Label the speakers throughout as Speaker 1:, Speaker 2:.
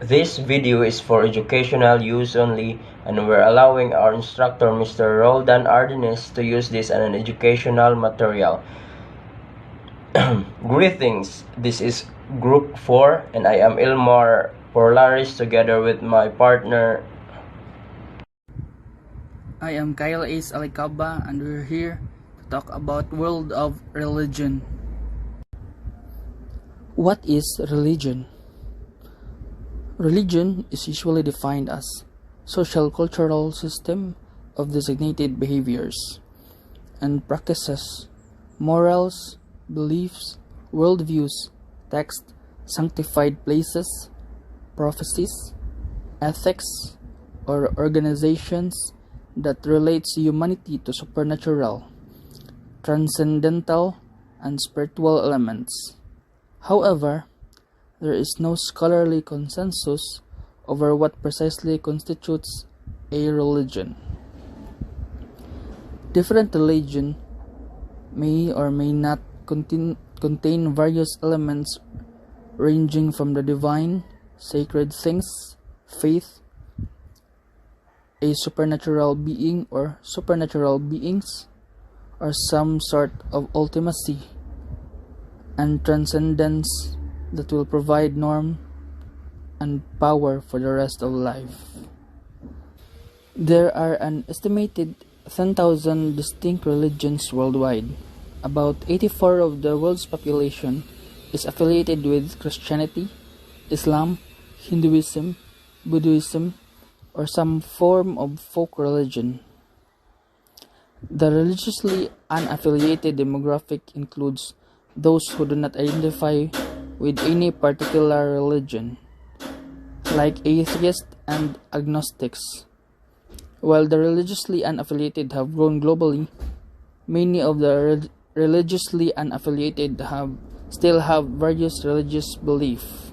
Speaker 1: This video is for educational use only, and we're allowing our instructor, Mr. Roldan Ardenes, to use this as an educational material. Greetings, this is Group 4, and I am Elmar Porlares together with my partner.
Speaker 2: I am Kyle Ace Alicaba, and we're here to talk about world of religion. What is religion? Religion is usually defined as social cultural system of designated behaviors and practices, morals, beliefs, worldviews, text, sanctified places, prophecies, ethics, or organizations that relates humanity to supernatural, transcendental, and spiritual elements. However, there is no scholarly consensus over what precisely constitutes a religion. Different religions may or may not contain various elements ranging from the divine, sacred things, faith, a supernatural being or supernatural beings, or some sort of ultimacy and transcendence that will provide norm and power for the rest of life. There are an estimated 10,000 distinct religions worldwide. About 84% of the world's population is affiliated with Christianity, Islam, Hinduism, Buddhism, or some form of folk religion. The religiously unaffiliated demographic includes those who do not identify with any particular religion, like atheists and agnostics. While the religiously unaffiliated have grown globally, many of the religiously unaffiliated still have various religious beliefs.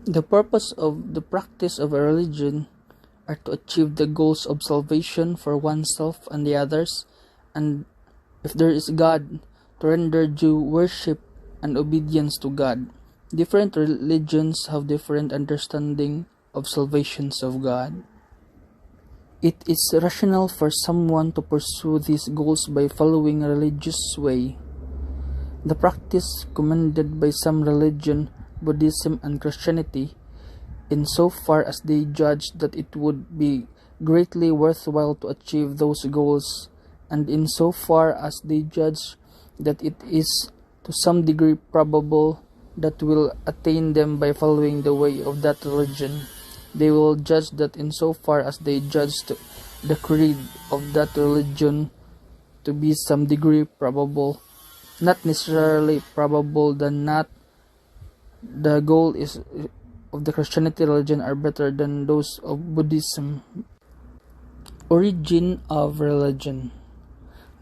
Speaker 2: The purpose of the practice of a religion are to achieve the goals of salvation for oneself and the others, and if there is God, to render due worship and obedience to God. Different religions have different understanding of salvations of God. It is rational for someone to pursue these goals by following a religious way. The practice commended by some religion, Buddhism and Christianity, in so far as they judge that it would be greatly worthwhile to achieve those goals, and in so far as they judge that it is to some degree probable that will attain them by following the way of that religion. They will judge that in so far as they judge the creed of that religion to be some degree probable, not necessarily probable that not the goal is of the Christianity religion are better than those of Buddhism. Origin of religion.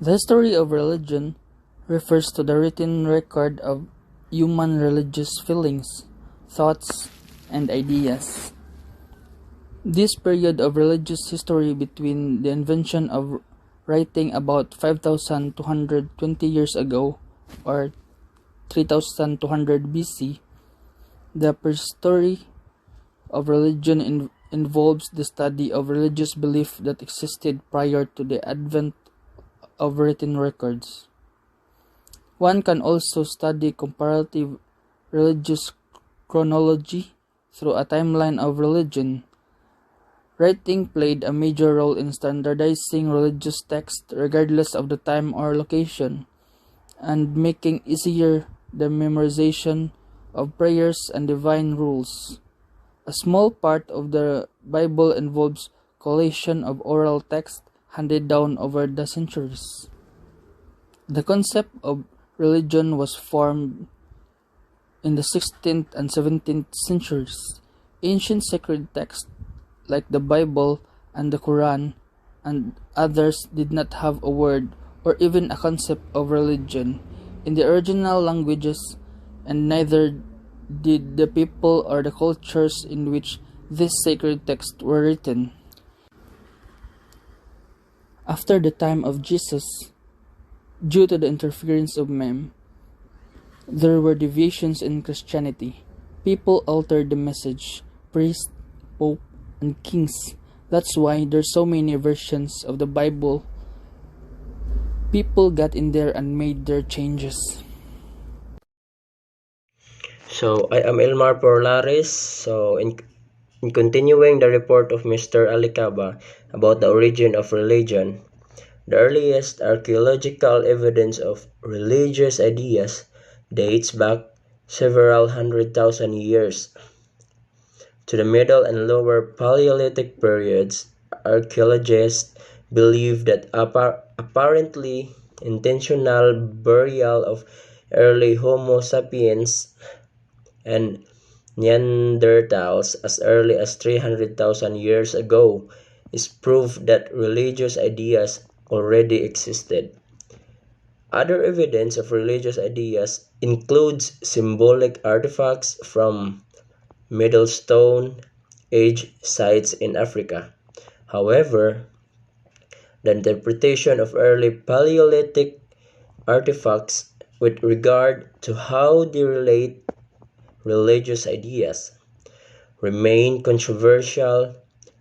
Speaker 2: The history of religion refers to the written record of human religious feelings, thoughts, and ideas. This period of religious history between the invention of writing about 5,220 years ago, or 3,200 BC, the prehistory of religion involves the study of religious belief that existed prior to the advent of written records. One can also study comparative religious chronology through a timeline of religion. Writing played a major role in standardizing religious texts regardless of the time or location, and making easier the memorization of prayers and divine rules. A small part of the Bible involves collation of oral text handed down over the centuries. The concept of religion was formed in the 16th and 17th centuries. Ancient sacred texts like the Bible and the Quran and others did not have a word or even a concept of religion in the original languages, and neither did the people or the cultures in which these sacred texts were written. After the time of Jesus, due to the interference of men, there were deviations in Christianity. People altered the message, priests, pope, and kings. That's why there's so many versions of the Bible. People got in there and made their changes.
Speaker 1: So I am Elmar Porlares. In continuing the report of Mr. Alicaba about the origin of religion, the earliest archaeological evidence of religious ideas dates back several 100,000 years to the Middle and Lower Paleolithic periods. Archaeologists believe that apparently intentional burial of early Homo sapiens and Neanderthals as early as 300,000 years ago is proof that religious ideas already existed. Other evidence of religious ideas includes symbolic artifacts from Middle Stone Age sites in Africa. However, the interpretation of early Paleolithic artifacts with regard to how they relate religious ideas remain controversial.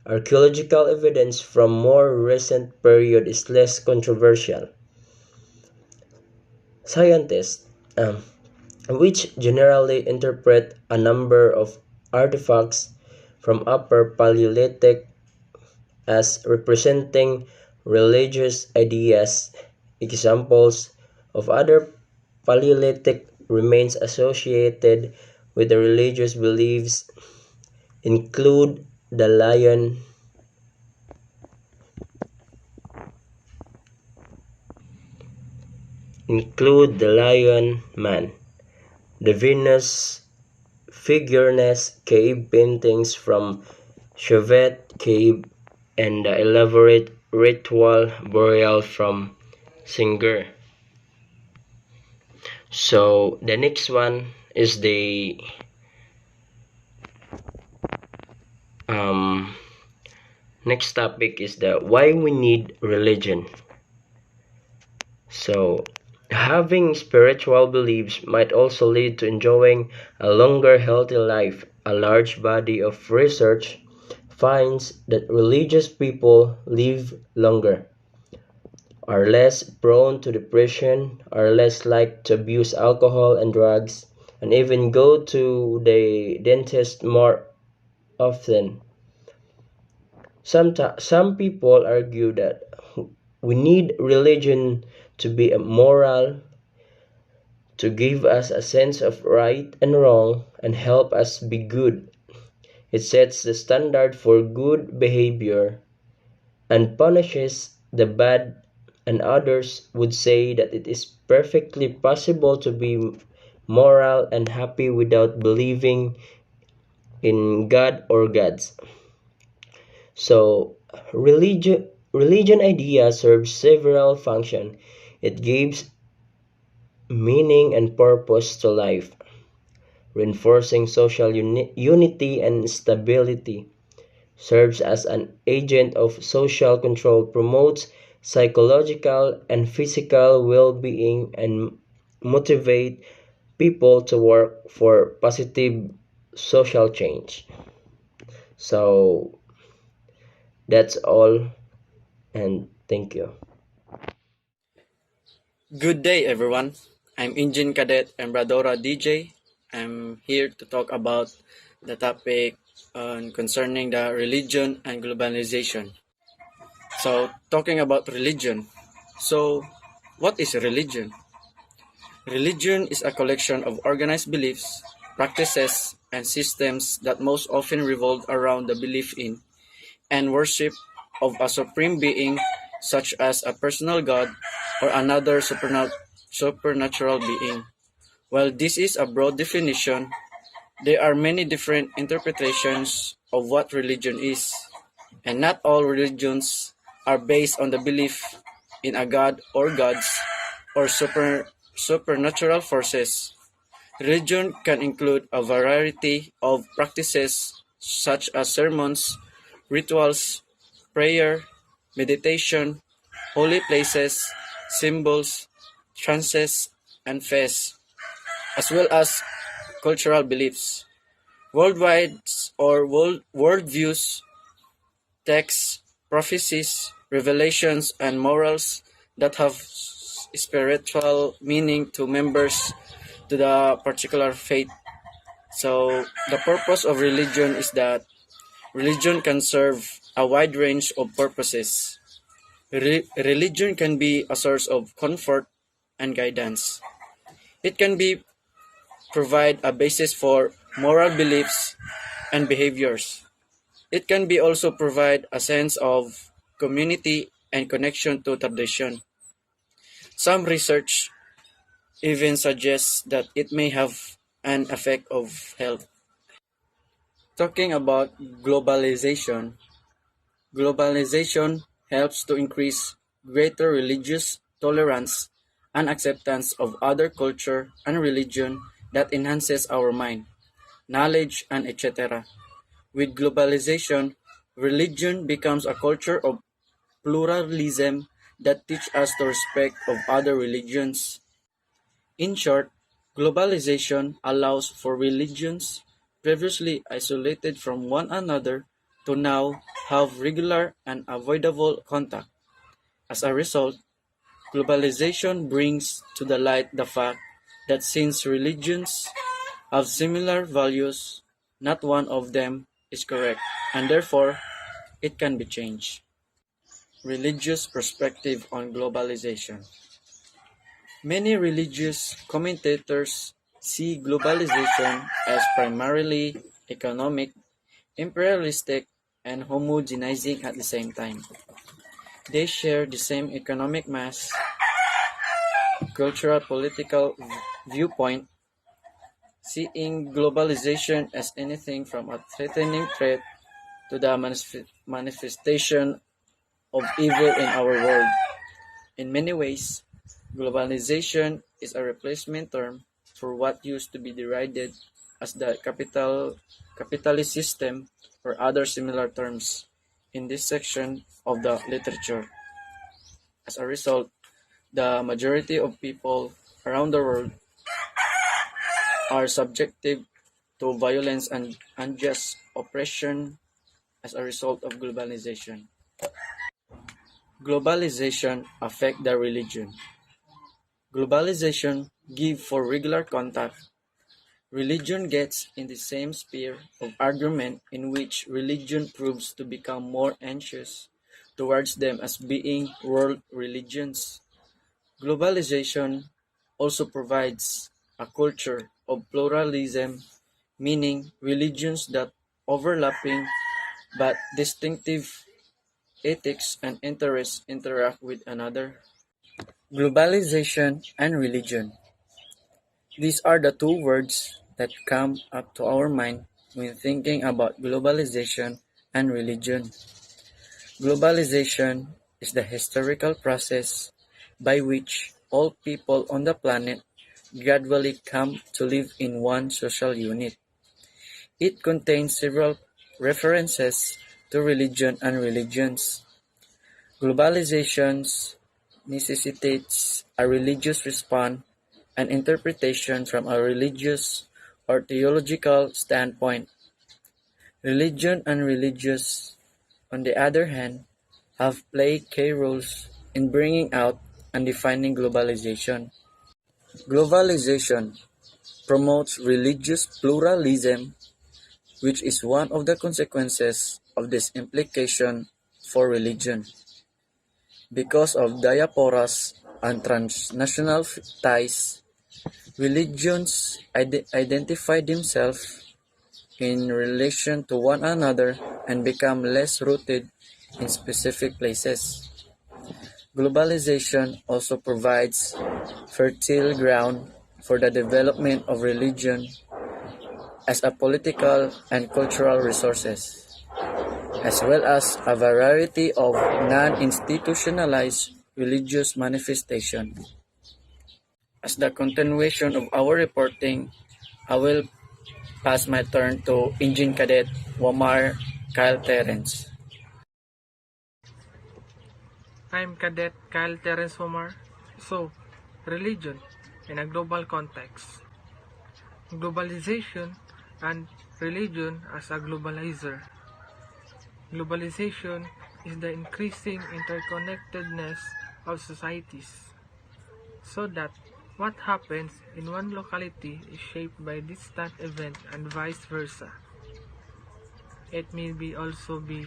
Speaker 1: Archaeological evidence from more recent period is less controversial. Scientists, which generally interpret a number of artifacts from Upper Paleolithic as representing religious ideas, examples of other Paleolithic remains associated with the religious beliefs include the lion man, the Venus figureness cave paintings from Chevet Cave, and the elaborate ritual burial from Singer. So the next one is the next topic is the why we need religion. So having spiritual beliefs might also lead to enjoying a longer healthy life. A large body of research finds that religious people live longer, are less prone to depression, are less likely to abuse alcohol and drugs, and even go to the dentist more often. Some people argue that we need religion to be moral, to give us a sense of right and wrong, and help us be good. It sets the standard for good behavior and punishes the bad, and others would say that it is perfectly possible to be moral and happy without believing in God or gods. So religion idea serves several functions. It gives meaning and purpose to life, reinforcing social unity and stability, serves as an agent of social control, promotes psychological and physical well-being, and motivate people to work for positive social change. So that's all, and thank you.
Speaker 3: Good day, everyone. I'm Engine Cadet Embradora DJ. I'm here to talk about the topic concerning the religion and globalization. So, talking about religion. So, what is religion? Religion is a collection of organized beliefs, practices, and systems that most often revolve around the belief in and worship of a supreme being, such as a personal god or another supernatural being. While this is a broad definition, there are many different interpretations of what religion is, and not all religions are based on the belief in a god or gods or supernatural forces. Religion can include a variety of practices such as sermons, rituals, prayer, meditation, holy places, symbols, trances, and feasts, as well as cultural beliefs. Worldwide or worldviews, texts, prophecies, revelations, and morals that have spiritual meaning to members to the particular faith. So the purpose of religion is that religion can serve a wide range of purposes. Religion can be a source of comfort and guidance. It can be provide a basis for moral beliefs and behaviors. It can be also provide a sense of community and connection to tradition. Some research even suggests that it may have an effect of health. Talking about globalization, globalization helps to increase greater religious tolerance and acceptance of other culture and religion that enhances our mind, knowledge, and etc. With globalization, religion becomes a culture of pluralism that teach us to respect of other religions. In short, globalization allows for religions previously isolated from one another to now have regular and avoidable contact. As a result, globalization brings to the light the fact that since religions have similar values, not one of them is correct, and therefore it can be changed. Religious perspective on globalization. Many religious commentators see globalization as primarily economic, imperialistic, and homogenizing at the same time. They share the same economic mass, cultural political viewpoint, seeing globalization as anything from a threatening threat to the manifestation of evil in our world. In many ways, globalization is a replacement term for what used to be derided as the capitalist system or other similar terms in this section of the literature. As a result, the majority of people around the world are subjected to violence and unjust oppression as a result of globalization. Globalization affect the religion. Globalization give for regular contact. Religion gets in the same sphere of argument in which religion proves to become more anxious towards them as being world religions. Globalization also provides a culture of pluralism, meaning religions that overlapping but distinctive ethics and interests interact with another. Globalization and religion. These are the two words that come up to our mind when thinking about globalization and religion. Globalization is the historical process by which all people on the planet gradually come to live in one social unit. It contains several references to religion and religions. Globalization necessitates a religious response and interpretation from a religious or theological standpoint. Religion and religious, on the other hand, have played key roles in bringing out and defining globalization. Globalization promotes religious pluralism, which is one of the consequences of this implication for religion. Because of diasporas and transnational ties, religions identify themselves in relation to one another and become less rooted in specific places. Globalization also provides fertile ground for the development of religion as a political and cultural resources, as well as a variety of non-institutionalized religious manifestations. As the continuation of our reporting, I will pass my turn to Engine Cadet Wamar Kyle Terence.
Speaker 4: I'm Cadet Kyle Terence Wamar. So, religion in a global context. Globalization and religion as a globalizer. Globalization is the increasing interconnectedness of societies, so that what happens in one locality is shaped by distant event and vice versa. It may also be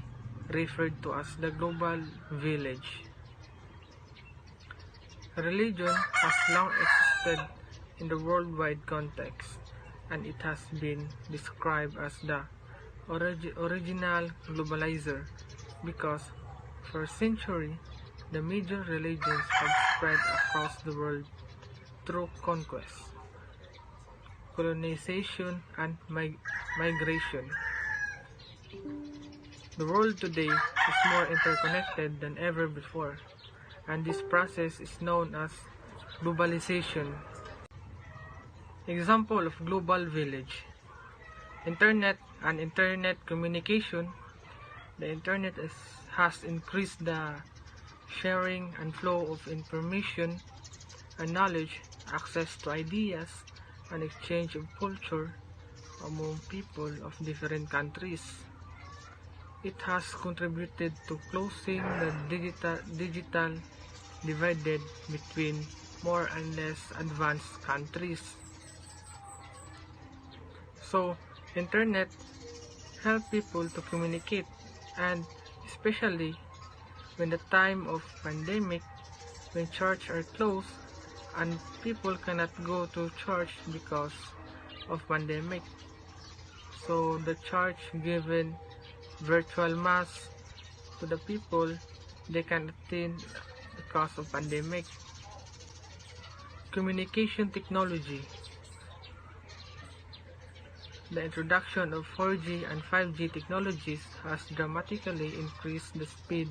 Speaker 4: referred to as the global village. Religion has long existed in the worldwide context, and it has been described as the original globalizer because for centuries the major religions have spread across the world through conquest, colonization, and migration. The world today is more interconnected than ever before, and this process is known as globalization. Example of global village: Internet and internet communication. The internet has increased the sharing and flow of information and knowledge, access to ideas, and exchange of culture among people of different countries. It has contributed to closing the digital divide between more and less advanced countries. So, internet help people to communicate, and especially when the time of pandemic, when church are closed and people cannot go to church because of pandemic. So the church given virtual mass to the people they can attend because of pandemic. Communication technology. The introduction of 4G and 5G technologies has dramatically increased the speed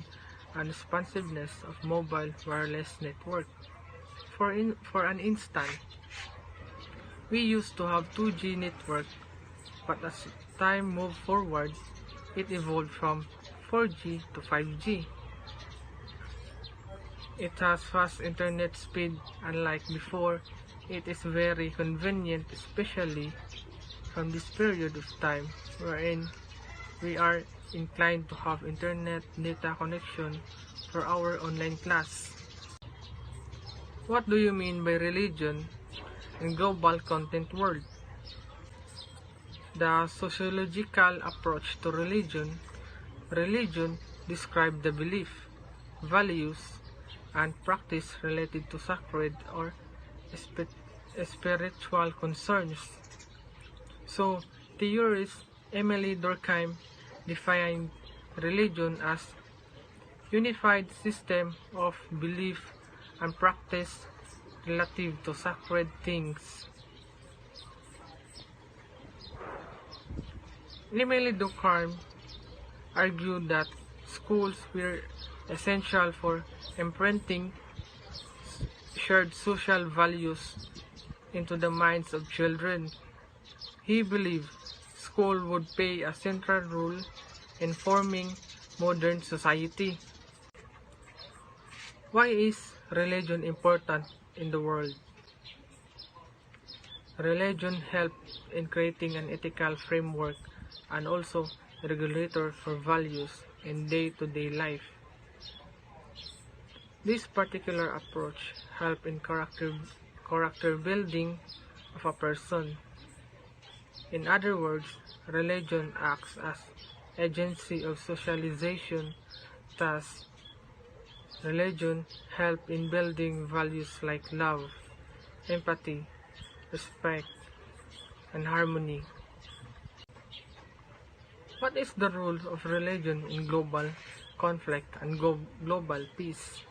Speaker 4: and responsiveness of mobile wireless network. For an instant, we used to have 2G network, but as time moved forward, it evolved from 4G to 5G. It has fast internet speed, unlike before. It is very convenient, especially from this period of time wherein we are inclined to have internet data connection for our online class. What do you mean by religion in global content world? The sociological approach to religion. Religion describes the belief, values, and practice related to sacred or spiritual concerns. So, theorist Emily Durkheim defined religion as unified system of belief and practice relative to sacred things. Emily Durkheim argued that schools were essential for imprinting shared social values into the minds of children. He believed school would play a central role in forming modern society. Why is religion important in the world? Religion helps in creating an ethical framework and also regulator for values in day-to-day life. This particular approach helps in character building of a person. In other words, religion acts as agency of socialization. Thus, religion helps in building values like love, empathy, respect, and harmony. What is the role of religion in global conflict and global peace?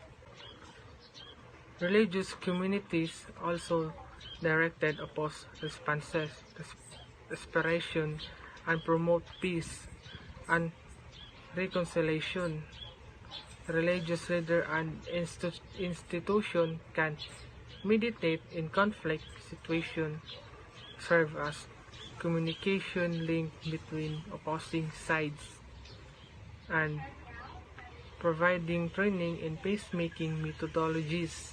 Speaker 4: Religious communities also directed oppose responses, respiration, and promote peace and reconciliation. Religious leader and institution can mediate in conflict situation, serve as communication link between opposing sides, and providing training in peacemaking methodologies.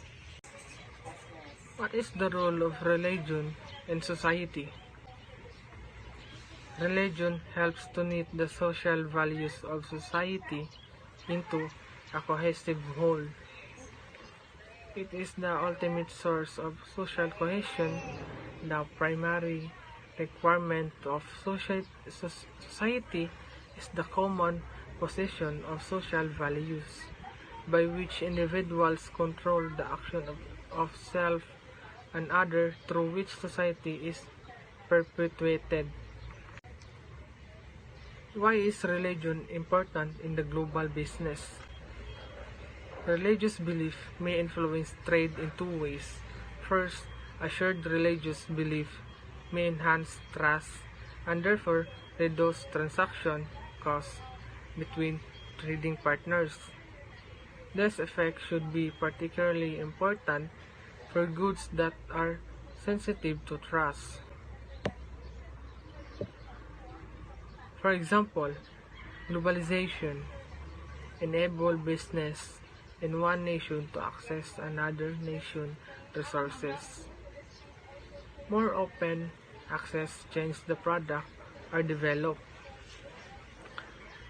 Speaker 4: What is the role of religion in society? Religion helps to knit the social values of society into a cohesive whole. It is the ultimate source of social cohesion, the primary requirement of society is the common possession of social values, by which individuals control the action of self and other through which society is perpetuated. Why is religion important in the global business? Religious belief may influence trade in two ways. First, a shared religious belief may enhance trust and therefore reduce transaction costs between trading partners. This effect should be particularly important for goods that are sensitive to trust. For example, globalization enable business in one nation to access another nation resources. More open access change the product are developed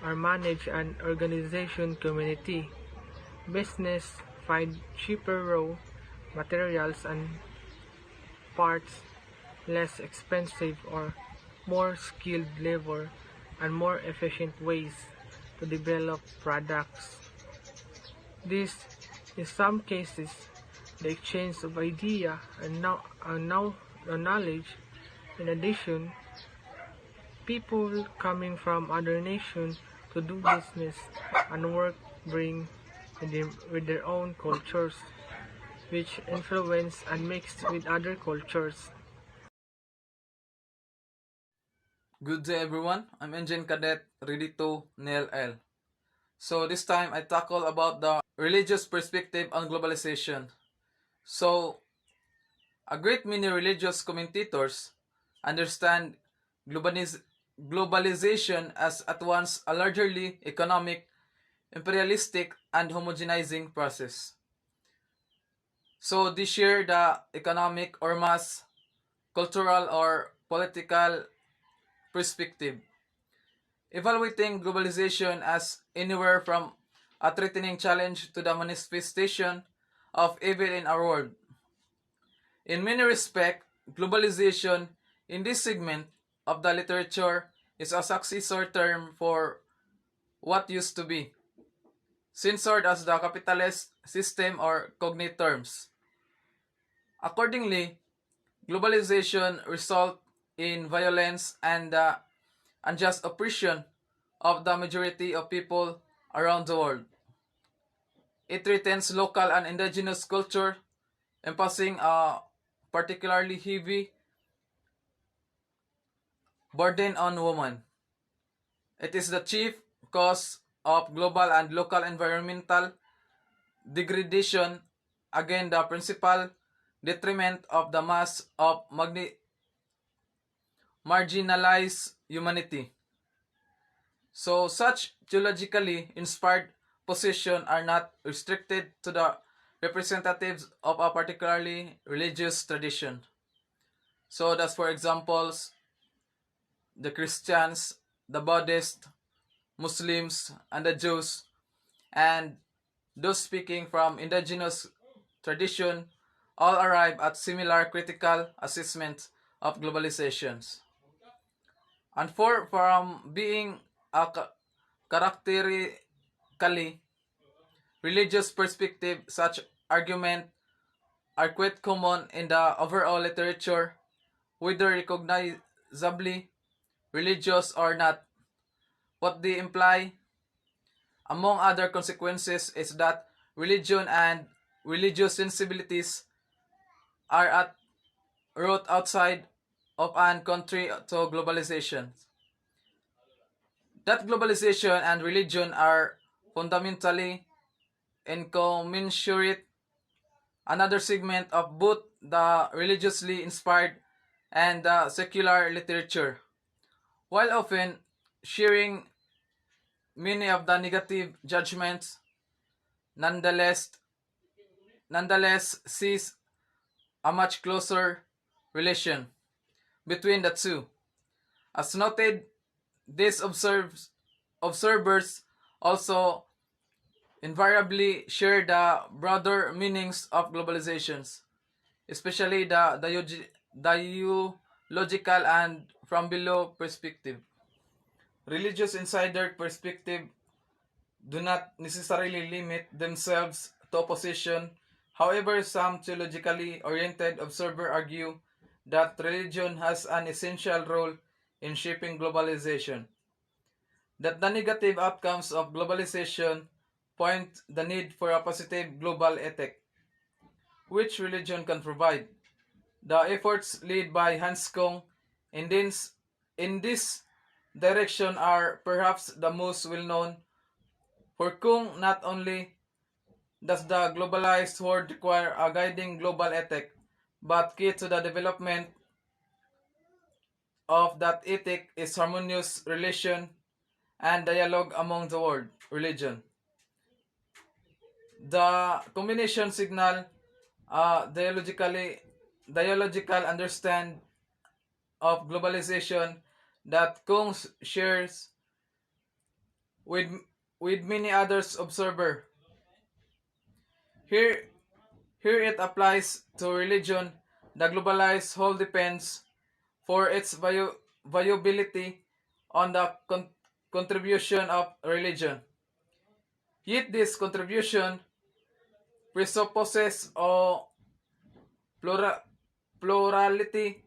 Speaker 4: or manage an organization community. Business find cheaper raw materials and parts, less expensive or more skilled labor, and more efficient ways to develop products. This, in some cases, the exchange of idea and knowledge. In addition, people coming from other nations to do business and work bring with their own cultures, which influence and mix with other cultures.
Speaker 5: Good day everyone, I'm Engine Cadet Redito Niel. So this time I tackle about the religious perspective on globalization. So a great many religious commentators understand globalization as at once a largely economic, imperialistic, and homogenizing process. So they share the economic or mass, cultural or political perspective, evaluating globalization as anywhere from a threatening challenge to the manifestation of evil in our world. In many respects, globalization in this segment of the literature is a successor term for what used to be, censored as the capitalist system or cognate terms. Accordingly, globalization results in violence and the unjust oppression of the majority of people around the world. It retains local and indigenous culture, imposing a particularly heavy burden on women. It is the chief cause of global and local environmental degradation, again the principal detriment of the mass of marginalized humanity. So such theologically inspired positions are not restricted to the representatives of a particularly religious tradition. So that's for examples the Christians, the Buddhists, Muslims, and the Jews, and those speaking from indigenous tradition all arrive at similar critical assessment of globalizations. And from being a characterically religious perspective, such arguments are quite common in the overall literature, whether recognizably religious or not. What they imply, among other consequences, is that religion and religious sensibilities are at root outside of and contrary to globalization. That globalization and religion are fundamentally incommensurate, another segment of both the religiously inspired and the secular literature, while often sharing many of the negative judgments, nonetheless sees a much closer relation between the two. As noted, these observers also invariably share the broader meanings of globalizations, especially the ideological and from below perspective. Religious insider perspective do not necessarily limit themselves to opposition. However, some theologically oriented observers argue that religion has an essential role in shaping globalization, that the negative outcomes of globalization point the need for a positive global ethic, which religion can provide. The efforts led by Hans Kung in this direction are perhaps the most well known. For Kung, not only does the globalized world require a guiding global ethic, but key to the development of that ethic is harmonious relation and dialogue among the world religion. The combination signal dialogical understand of globalization that Kung shares with many others observer. Here here it applies to religion. The globalized whole depends for its viability on the contribution of religion. Yet this contribution presupposes a plura- plurality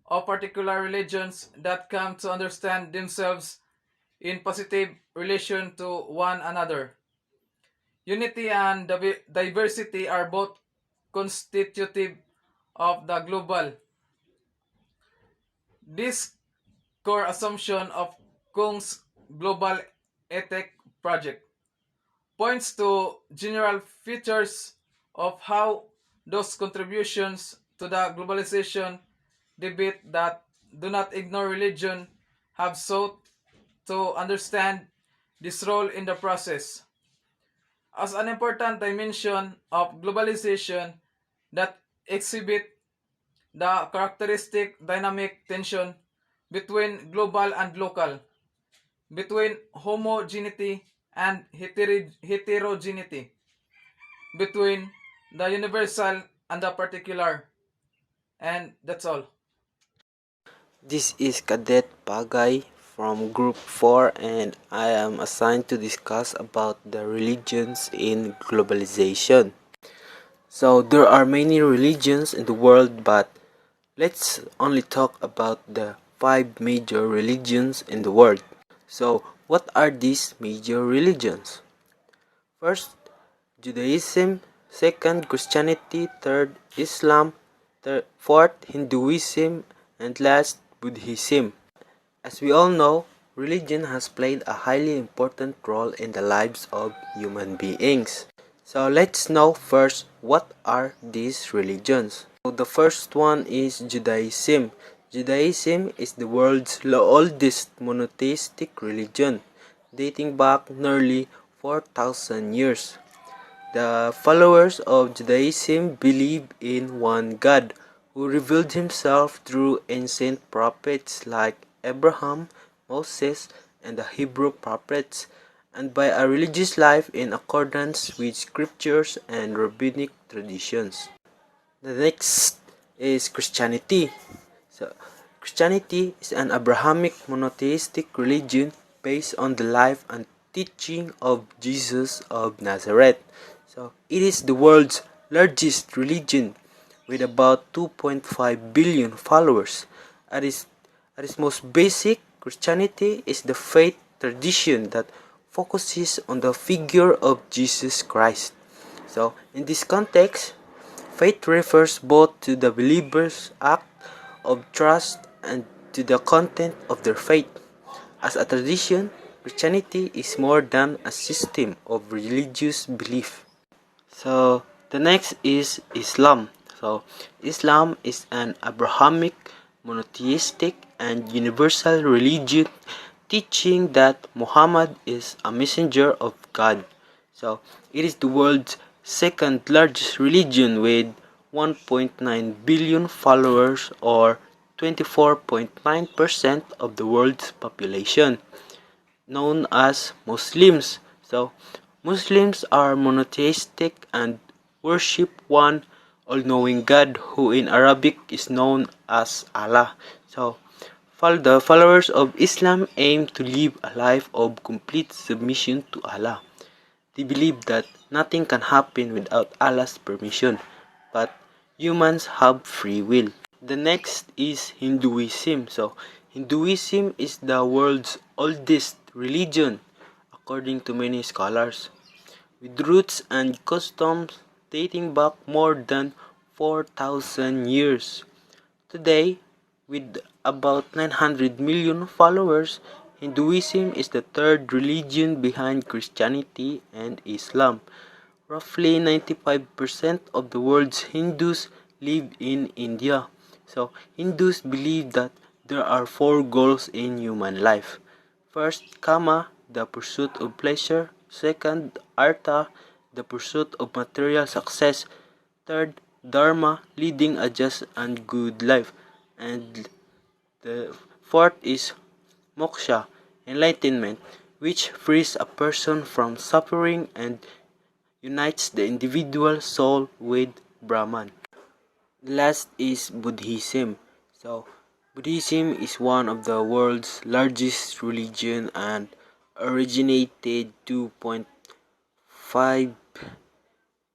Speaker 5: of particular religions that come to understand themselves in positive relation to one another. Unity and diversity are both constitutive of the global. This core assumption of Kung's global ethic project points to general features of how those contributions to the globalization debate that do not ignore religion have sought to understand this role in the process. As an important dimension of globalization that exhibit the characteristic dynamic tension between global and local, between homogeneity and heterogeneity, between the universal and the particular. And that's all.
Speaker 1: This is Cadet Pagay from Group 4 and I am assigned to discuss about the religions in globalization. So there are many religions in the world, but let's only talk about the 5 major religions in the world. So what are these major religions? First, Judaism, second, Christianity, third, Islam, fourth, Hinduism, and last, Buddhism. As we all know, religion has played a highly important role in the lives of human beings. So let's know first what are these religions. So the first one is Judaism. Judaism is the world's oldest monotheistic religion, dating back nearly 4,000 years. The followers of Judaism believe in one God who revealed himself through ancient prophets like Abraham, Moses, and the Hebrew prophets, and by a religious life in accordance with scriptures and rabbinic traditions. The next is Christianity. So, Christianity is an Abrahamic monotheistic religion based on the life and teaching of Jesus of Nazareth. So, it is the world's largest religion with about 2.5 billion followers. At its most basic, Christianity is the faith tradition that focuses on the figure of Jesus Christ. So, in this context, faith refers both to the believer's act of trust and to the content of their faith. As a tradition, Christianity is more than a system of religious belief. So the next is Islam. So Islam is an Abrahamic, monotheistic, and universal religion teaching that Muhammad is a messenger of God. So it is the world's second largest religion with 1.9 billion followers or
Speaker 6: 24.9% of the world's population, known as Muslims. So, Muslims are monotheistic and worship one all-knowing God who in Arabic is known as Allah. So, the followers of Islam aim to live a life of complete submission to Allah. They believe that nothing can happen without Allah's permission, but humans have free will. The next is Hinduism. So, Hinduism is the world's oldest religion, according to many scholars, with roots and customs dating back more than 4,000 years. Today, with about 900 million followers, Hinduism is the third religion behind Christianity and Islam. Roughly 95% of the world's Hindus live in India. So, Hindus believe that there are four goals in human life. First, kama, the pursuit of pleasure. Second, artha, the pursuit of material success. Third, dharma, leading a just and good life. And the fourth is moksha, enlightenment, which frees a person from suffering and unites the individual soul with Brahman. Last is Buddhism. So, Buddhism is one of the world's largest religion and originated 2.5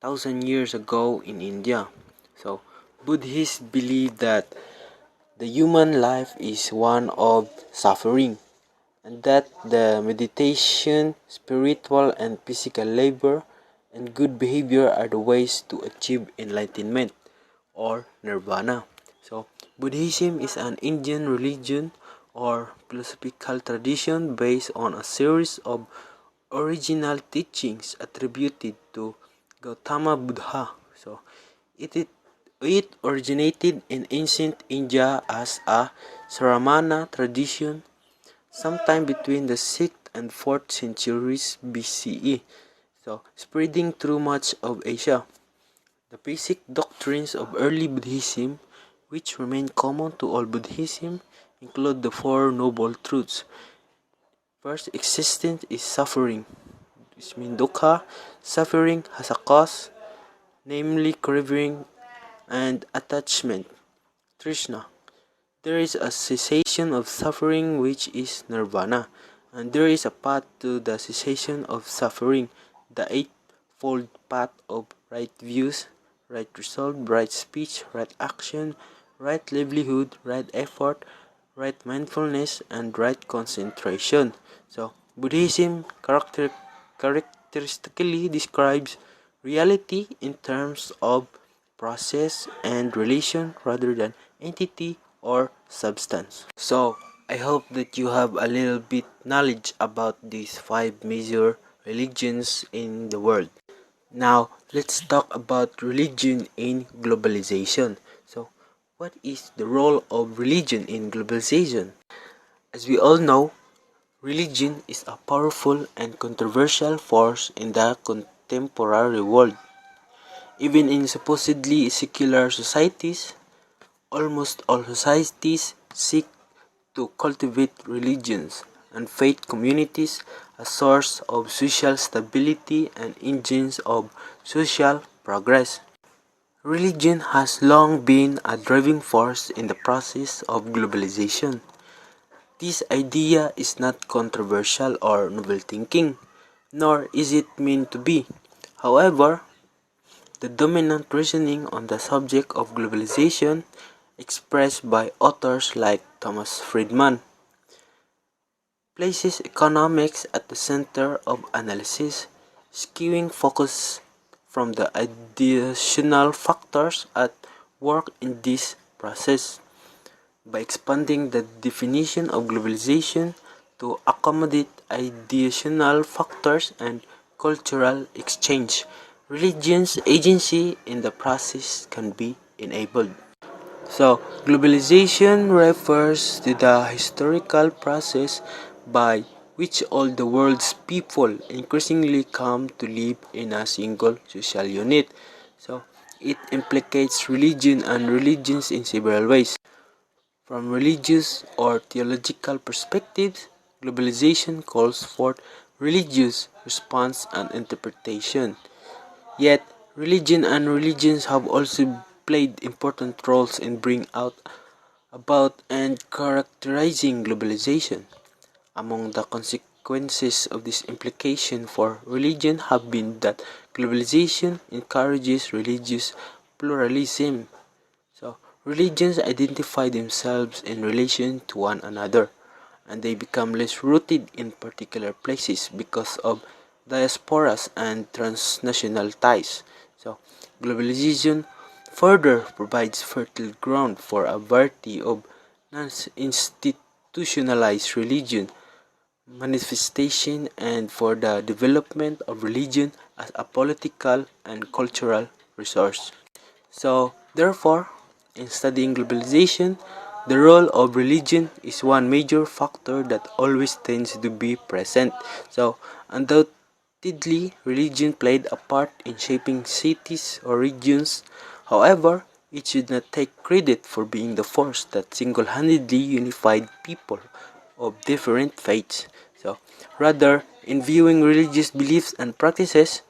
Speaker 6: thousand years ago in India. So, Buddhists believe that the human life is one of suffering, and that the meditation, spiritual and physical labor, and good behavior are the ways to achieve enlightenment or nirvana. So, Buddhism is an Indian religion or philosophical tradition based on a series of original teachings attributed to Gautama Buddha. So, it originated in ancient India as a Sramana tradition sometime between the 6th and 4th centuries BCE, so spreading through much of Asia. The basic doctrines of early Buddhism, which remain common to all Buddhism, include the Four Noble Truths. First, existence is suffering, which means dukkha. Suffering has a cause, namely craving and attachment, Trishna. There is a cessation of suffering, which is nirvana, and there is a path to the cessation of suffering, the eightfold path of right views, right resolve, right speech, right action, right livelihood, right effort, right mindfulness, and right concentration. So, Buddhism characteristically describes reality in terms of process and relation rather than entity or substance. So, I hope that you have a little bit knowledge about these five major religions in the world. Now, let's talk about religion in globalization. So, what is the role of religion in globalization? As we all know, religion is a powerful and controversial force in the contemporary world. Even in supposedly secular societies, almost all societies seek to cultivate religions and faith communities as source of social stability and engines of social progress. Religion has long been a driving force in the process of globalization. This idea is not controversial or novel thinking, nor is it meant to be. However, the dominant reasoning on the subject of globalization, expressed by authors like Thomas Friedman, places economics at the center of analysis, skewing focus from the additional factors at work in this process. By expanding the definition of globalization to accommodate additional factors and cultural exchange, religion's agency in the process can be enabled. So, globalization refers to the historical process by which all the world's people increasingly come to live in a single social unit. So, it implicates religion and religions in several ways. From religious or theological perspectives, globalization calls for religious response and interpretation. Yet, religion and religions have also played important roles in bringing out about and characterizing globalization. Among the consequences of this implication for religion have been that globalization encourages religious pluralism. So, religions identify themselves in relation to one another, and they become less rooted in particular places because of diasporas and transnational ties. So, globalization further provides fertile ground for a variety of non-institutionalized religion manifestation and for the development of religion as a political and cultural resource. So, therefore, in studying globalization, the role of religion is one major factor that always tends to be present. So, undoubtedly, religion played a part in shaping cities or regions. However, it should not take credit for being the force that single-handedly unified people of different faiths. So, rather, in viewing religious beliefs and practices,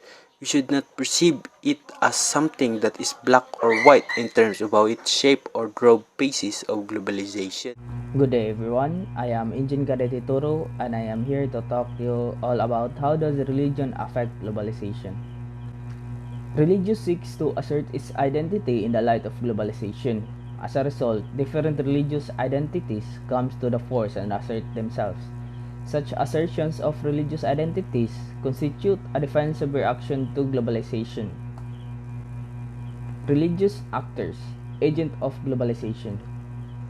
Speaker 6: we should not perceive it as something that is black or white in terms of how it shaped or drove paces of globalization.
Speaker 2: Good day everyone, I am Engine Cadet Hituro and I am here to talk to you all about how does religion affect globalization. Religion seeks to assert its identity in the light of globalization. As a result, different religious identities come to the fore and assert themselves. Such assertions of religious identities constitute a defensive reaction to globalization. Religious actors, agent of globalization.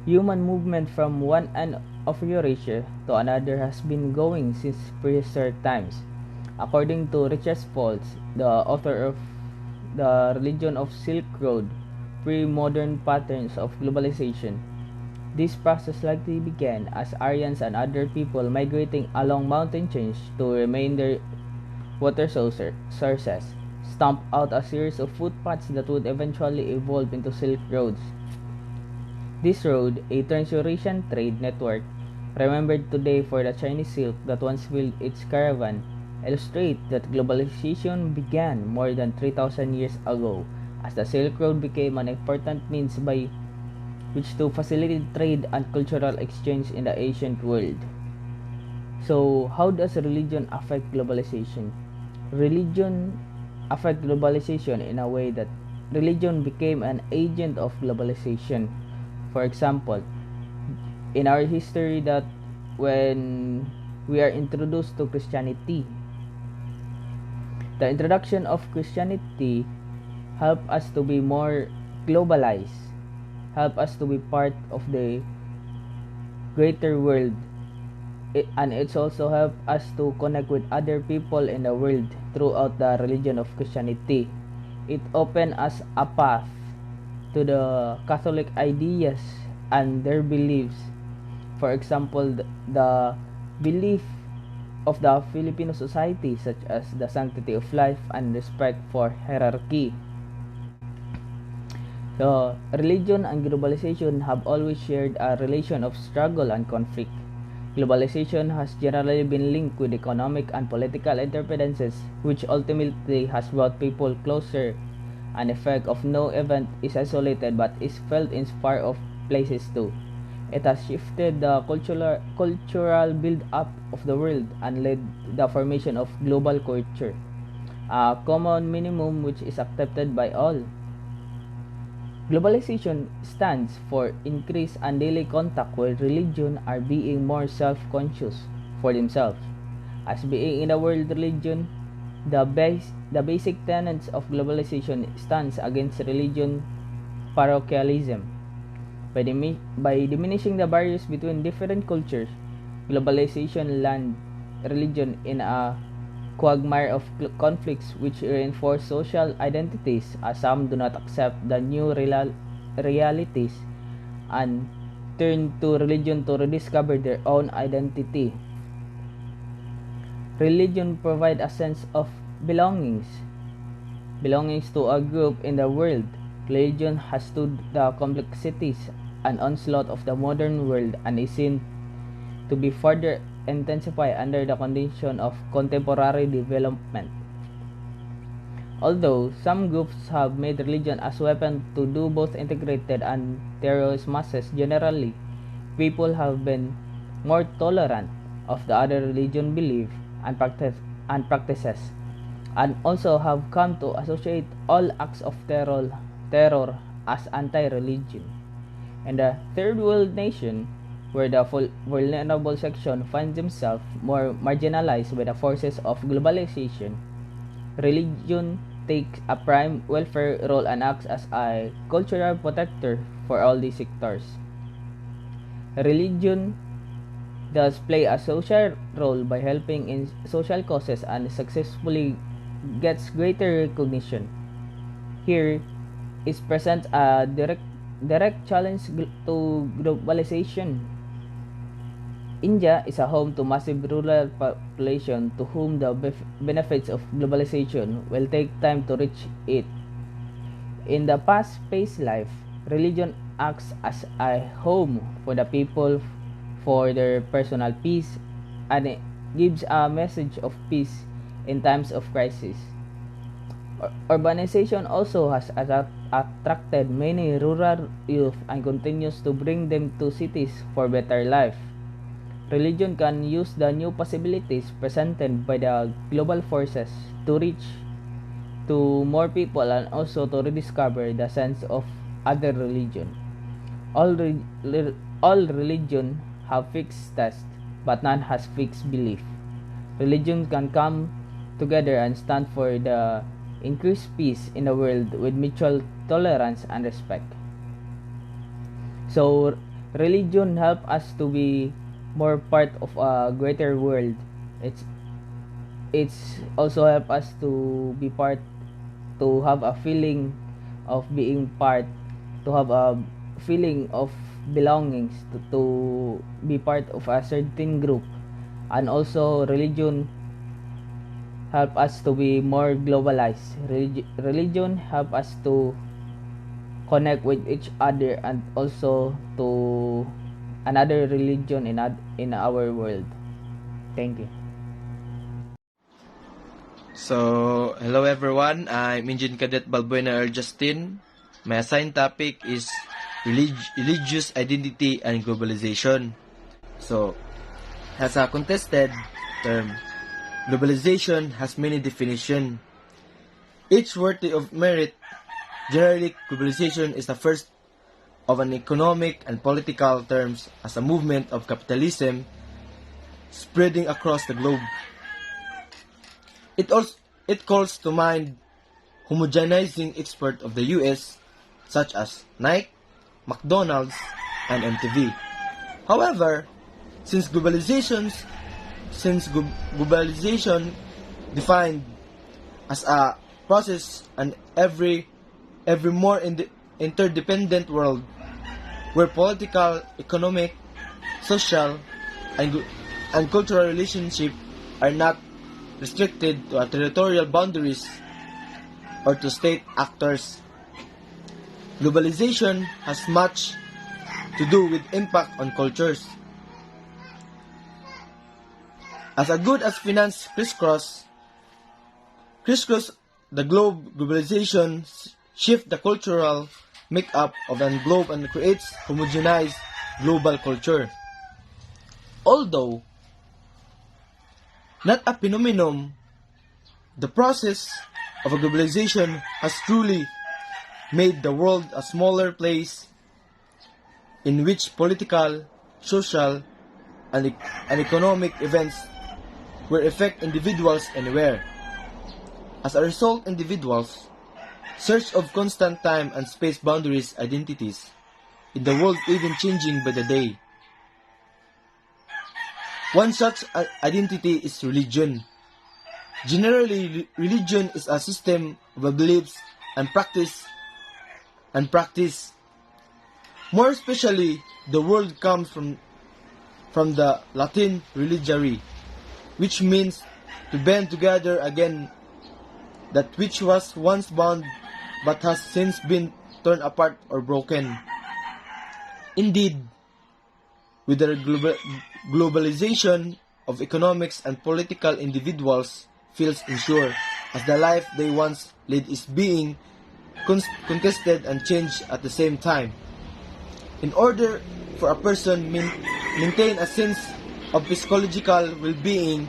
Speaker 2: Human movement from one end of Eurasia to another has been going since prehistoric times. According to Richard Foltz, the author of The Religion of Silk Road, Pre-Modern Patterns of Globalization, this process likely began as Aryans and other people migrating along mountain chains to remain their water sources, stomp out a series of footpaths that would eventually evolve into Silk Roads. This road, a trans-Eurasian trade network, remembered today for the Chinese silk that once filled its caravan, illustrate that globalization began more than 3,000 years ago, as the Silk Road became an important means by which to facilitate trade and cultural exchange in the ancient world. So, how does religion affect globalization? Religion affect globalization in a way that religion became an agent of globalization. For example, in our history that when we are introduced to Christianity, the introduction of Christianity helped us to be more globalized, help us to be part of the greater world. And it's also helped us to connect with other people in the world throughout the religion of Christianity. It opened us a path to the Catholic ideas and their beliefs. For example, the belief of the Filipino society, such as the sanctity of life and respect for hierarchy. So, religion and globalization have always shared a relation of struggle and conflict. Globalization has generally been linked with economic and political interdependencies, which ultimately has brought people closer. An effect of no event is isolated but is felt in far off places too. It has shifted the cultural build-up of the world and led the formation of global culture, a common minimum which is accepted by all. Globalization stands for increased and daily contact where religion are being more self-conscious for themselves. As being in the world religion, the basic tenets of globalization stands against religion parochialism. By diminishing the barriers between different cultures, globalization lands religion in a quagmire of conflicts which reinforce social identities as some do not accept the new realities and turn to religion to rediscover their own identity. Religion provides a sense of belongings to a group in the world. Religion has stood the complexities an onslaught of the modern world and is seen to be further intensified under the condition of contemporary development. Although some groups have made religion as a weapon to do both integrated and terrorist masses, generally, people have been more tolerant of the other religion belief and practices, and also have come to associate all acts of terror as anti-religion. In the third world nation, where the vulnerable section finds themselves more marginalized by the forces of globalization, religion takes a prime welfare role and acts as a cultural protector for all these sectors. Religion does play a social role by helping in social causes and successfully gets greater recognition. Here is present a direct challenge to globalization. India is a home to massive rural population to whom the benefits of globalization will take time to reach it. In the fast-paced life, religion acts as a home for the people for their personal peace, and it gives a message of peace in times of crisis. Urbanization also has attracted many rural youth and continues to bring them to cities for better life. Religion can use the new possibilities presented by the global forces to reach to more people and also to rediscover the sense of other religion. All religion have fixed tests, but none has fixed belief. Religion can come together and stand for the increased peace in the world with mutual tolerance and respect. So, religion help us to be more part of a greater world. It's also help us to be part, to have a feeling of being part, to have a feeling of belongings, to be part of a certain group. And also religion help us to be more globalized. Religion help us to connect with each other and also to another religion in our world. Thank you.
Speaker 7: So, hello everyone. I'm Engine Cadet Balbuena Earl Justin. My assigned topic is religious identity and globalization. So, as a contested term, globalization has many definitions, each worthy of merit. Generally, globalization is the first of an economic and political terms as a movement of capitalism spreading across the globe. It calls to mind homogenizing export of the US, such as Nike, McDonald's, and MTV. However, since globalization defined as a process and every more interdependent world where political, economic, social, and cultural relationships are not restricted to territorial boundaries or to state actors. Globalization has much to do with impact on cultures. As a good as finance crisscross the globe, globalization shift the cultural makeup of the globe and creates homogenized global culture. Although not a phenomenon, the process of globalization has truly made the world a smaller place in which political, social, and economic events will affect individuals anywhere. As a result, individuals search of constant time and space boundaries identities in the world even changing by the day. One such identity is religion. Generally, religion is a system of beliefs and practice. More especially, the word comes from the Latin religare, which means to band together again that which was once bound but has since been torn apart or broken. Indeed, with the globalization of economics and political, individuals feels unsure as the life they once led is being contested and changed at the same time. In order for a person maintain a sense of psychological well-being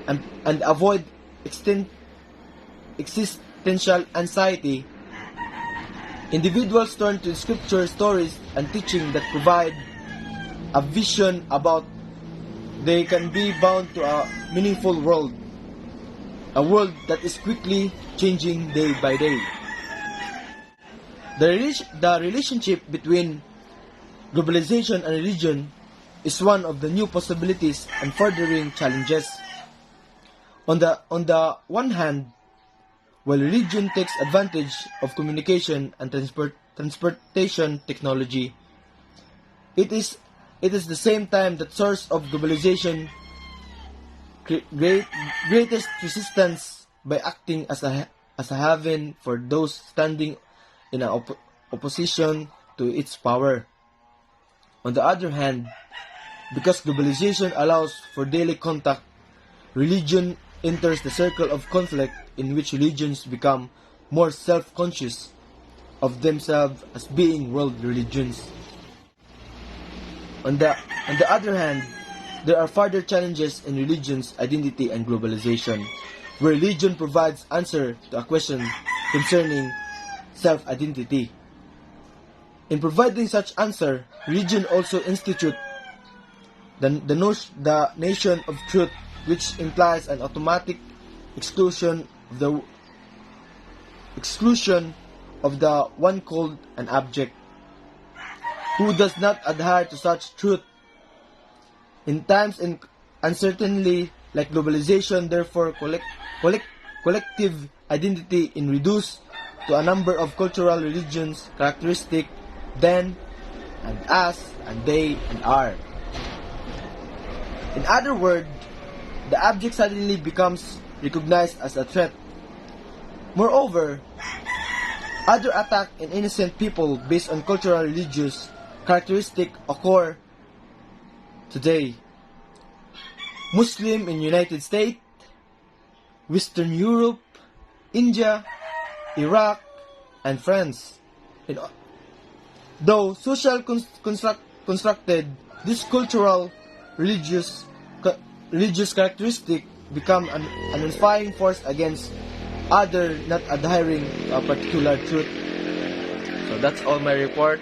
Speaker 7: and avoid existential anxiety, individuals turn to scripture stories and teaching that provide a vision about they can be bound to a meaningful world, a world that is quickly changing day by day. The relationship between globalization and religion is one of the new possibilities and furthering challenges. On the one hand, while religion takes advantage of communication and transportation technology, it is the same time the source of globalization greatest resistance by acting as a haven for those standing in opposition to its power. On the other hand, because globalization allows for daily contact, religion enters the circle of conflict in which religions become more self-conscious of themselves as being world religions. On the other hand, there are further challenges in religion's identity and globalization, where religion provides answer to a question concerning self-identity. In providing such answer, religion also institutes the nation of truth, which implies an automatic exclusion of the one called an abject, who does not adhere to such truth. In times in uncertainty like globalization, therefore collective identity is reduced to a number of cultural religions characteristic then and as and they and are. In other words, the abject suddenly becomes recognized as a threat. Moreover, other attacks on innocent people based on cultural religious characteristics occur today. Muslim in United States, Western Europe, India, Iraq, and France. Though social constructed, this cultural religious characteristic become an unifying force against other not adhering to a particular truth.
Speaker 1: So that's all my report.